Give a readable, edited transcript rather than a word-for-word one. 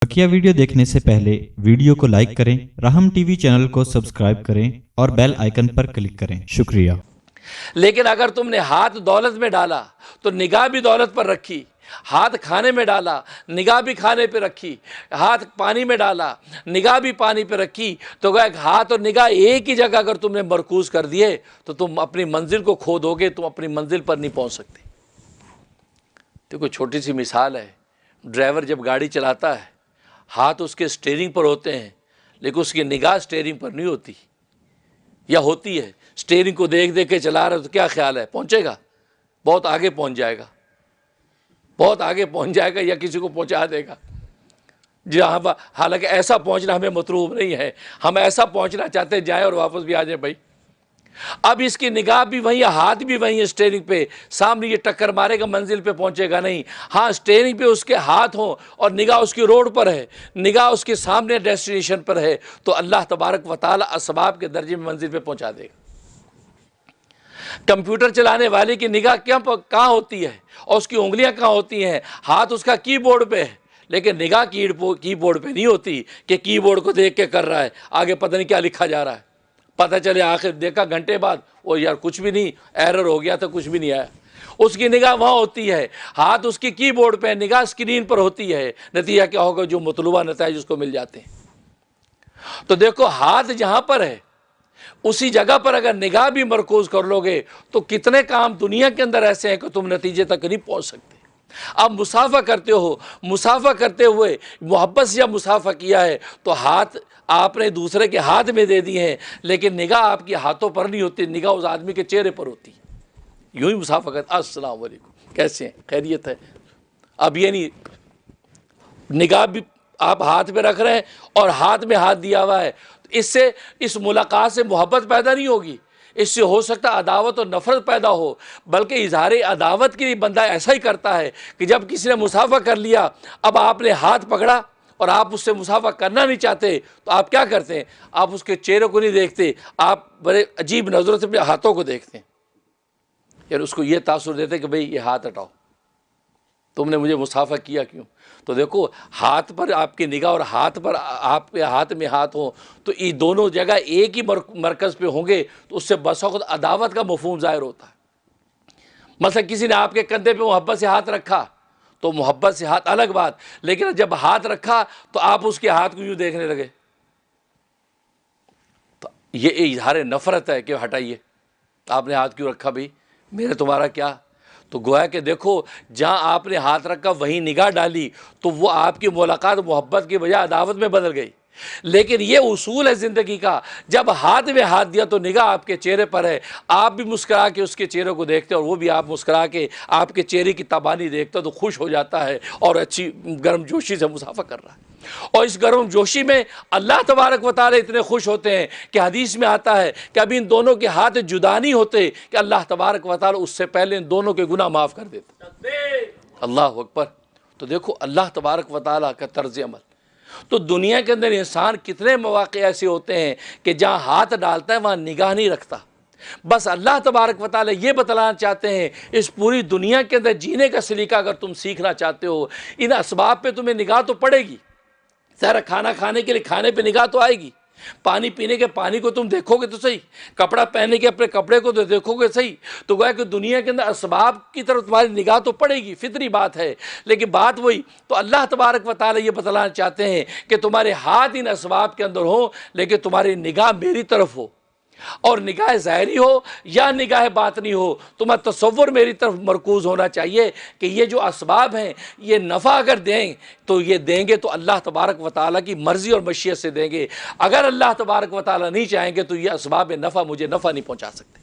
बकिया video देखने से पहले वीडियो को लाइक करें, राहम टीवी चैनल को सब्सक्राइब करें और बेल आइकन पर क्लिक करें। शुक्रिया। लेकिन अगर तुमने हाथ दौलत में डाला तो निगाह भी दौलत पर रखी, हाथ खाने में डाला निगाह भी खाने पे रखी, हाथ पानी में डाला निगाह भी पानी पे रखी, तो गए हाथ और निगाह एक ही जगह अगर तुमने मरकूज कर दिए तो तुम अपनी मंजिल को खो दोगे, तुम अपनी मंजिल पर नहीं पहुंच सकते। देखो छोटी सी मिसाल है, ड्राइवर जब गाड़ी चलाता है हाथ उसके स्टीयरिंग पर होते हैं लेकिन उसकी निगाह स्टीयरिंग पर नहीं होती, या होती है। स्टीयरिंग को देख देख के चला रहे तो क्या ख्याल है, पहुंचेगा, बहुत आगे पहुंच जाएगा, बहुत आगे पहुंच जाएगा या किसी को पहुंचा देगा। जहाँ पर हालांकि ऐसा पहुंचना हमें मतलूब नहीं है, हम ऐसा पहुंचना चाहते हैं जाए और वापस भी आ जाए भाई। अब इसकी निगाह भी वहीं, हाथ भी वहीं है स्टीयरिंग पे, सामने ये टक्कर मारेगा मंजिल पे पहुंचेगा नहीं। हाँ, स्टीयरिंग पे उसके हाथ हो और निगाह उसकी रोड पर है, निगाह उसके सामने डेस्टिनेशन पर है, तो अल्लाह तबारक व तआला असबाब के दर्जे में मंजिल पे पहुंचा देगा। कंप्यूटर चलाने वाले की निगाह कहाँ होती है और उसकी उंगलियां कहाँ होती हैं? हाथ उसका कीबोर्ड पे है लेकिन निगाह कीबोर्ड पे नहीं होती कि कीबोर्ड को देख के कर रहा है, आगे पता नहीं क्या लिखा जा रहा है। पता चले आखिर देखा घंटे बाद वो यार कुछ भी नहीं, एरर हो गया तो कुछ भी नहीं आया। उसकी निगाह वहाँ होती है, हाथ उसकी कीबोर्ड पे, निगाह स्क्रीन पर होती है। नतीजा क्या होगा? जो मतलूबा नतीजे उसको मिल जाते हैं। तो देखो हाथ जहाँ पर है उसी जगह पर अगर निगाह भी मरकूज कर लोगे तो कितने काम दुनिया के अंदर ऐसे हैं कि तुम नतीजे तक नहीं पहुँच सकते। आप मुसाफा करते हो, मुसाफा करते हुए मोहब्बत से जब मुसाफा किया है तो हाथ आपने दूसरे के हाथ में दे दिए हैं लेकिन निगाह आपकी हाथों पर नहीं होती, निगाह उस आदमी के चेहरे पर होती है। यूं ही मुसाफा करते, अस्सलाम वालेकुम, कैसे हैं, खैरियत है। अब ये नहीं, निगाह भी आप हाथ में रख रहे हैं और हाथ में हाथ दिया हुआ है, इससे इस मुलाकात से मोहब्बत पैदा नहीं होगी, इससे हो सकता है अदावत और नफरत पैदा हो। बल्कि इजहार अदावत के लिए बंदा ऐसा ही करता है कि जब किसी ने मुसाफा कर लिया, अब आपने हाथ पकड़ा और आप उससे मुसाफा करना नहीं चाहते तो आप क्या करते हैं? आप उसके चेहरे को नहीं देखते, आप बड़े अजीब नज़रों से अपने हाथों को देखते हैं। यार उसको ये तासुर देते कि भाई ये हाथ हटाओ, तुमने मुझे मुसाफा किया क्यों? तो देखो हाथ पर आपकी निगाह और हाथ पर आपके हाथ में हाथ हो तो ये दोनों जगह एक ही मरकज़ पे होंगे तो उससे बसौक़त अदावत का मफ़हूम ज़ाहिर होता है। मतलब किसी ने आपके कंधे पे मोहब्बत से हाथ रखा तो मोहब्बत से हाथ अलग बात, लेकिन जब हाथ रखा तो आप उसके हाथ को यूँ देखने लगे तो ये इज़हार नफ़रत है कि हटाइए, आपने हाथ क्यों रखा भाई, मेरे तुम्हारा क्या? तो गोया कि देखो जहाँ आपने हाथ रखा वहीं निगाह डाली तो वो आपकी मुलाकात मोहब्बत की बजाय अदावत में बदल गई। लेकिन ये उसूल है ज़िंदगी का, जब हाथ में हाथ दिया तो निगाह आपके चेहरे पर है, आप भी मुस्करा के उसके चेहरे को देखते और वो भी आप मुस्करा के आपके चेहरे की तबानी देखता तो खुश हो जाता है और अच्छी गर्मजोशी से मुसाफा कर रहा है। और इस गर्मजोशी में अल्लाह तबारक व तआला इतने खुश होते हैं कि हदीस में आता है कि अभी इन दोनों के हाथ जुदा नहीं होते कि अल्लाह तबारक व तआला उससे पहले इन दोनों के गुनाह माफ़ कर देते। अल्लाह अकबर। तो देखो अल्लाह तबारक व तआला का तर्ज अमल। तो दुनिया के अंदर इंसान कितने मौक़े ऐसे होते हैं कि जहाँ हाथ डालता है वहाँ निगाह नहीं रखता। बस अल्लाह तबारक व तआला ये बतलाना चाहते हैं, इस पूरी दुनिया के अंदर जीने का सलीका अगर तुम सीखना चाहते हो, इन असबाब पे तुम्हें निगाह तो पड़ेगी। सारा खाना खाने के लिए खाने पे निगाह तो आएगी, पानी पीने के पानी को तुम देखोगे तो सही, कपड़ा पहनने के अपने कपड़े को तो देखोगे सही। तो गोया कि दुनिया के अंदर असबाब की तरफ तुम्हारी निगाह तो पड़ेगी, फितरी बात है। लेकिन बात वही, तो अल्लाह तबारक व तआला ये बतलाना चाहते हैं कि तुम्हारे हाथ इन असबाब के अंदर हो लेकिन तुम्हारी निगाह मेरी तरफ हो, और निगाह ज़ाहिरी हो या निगाह बातनी हो, तुम्हारा तसव्वुर मेरी तरफ मरकूज़ होना चाहिए कि ये जो असबाब हैं ये नफ़ा अगर दें तो ये देंगे तो अल्लाह तबारक व तआला की मर्ज़ी और मशीयत से देंगे। अगर अल्लाह तबारक व तआला नहीं चाहेंगे तो ये असबाब नफ़ा मुझे नफ़ा नहीं पहुँचा सकते।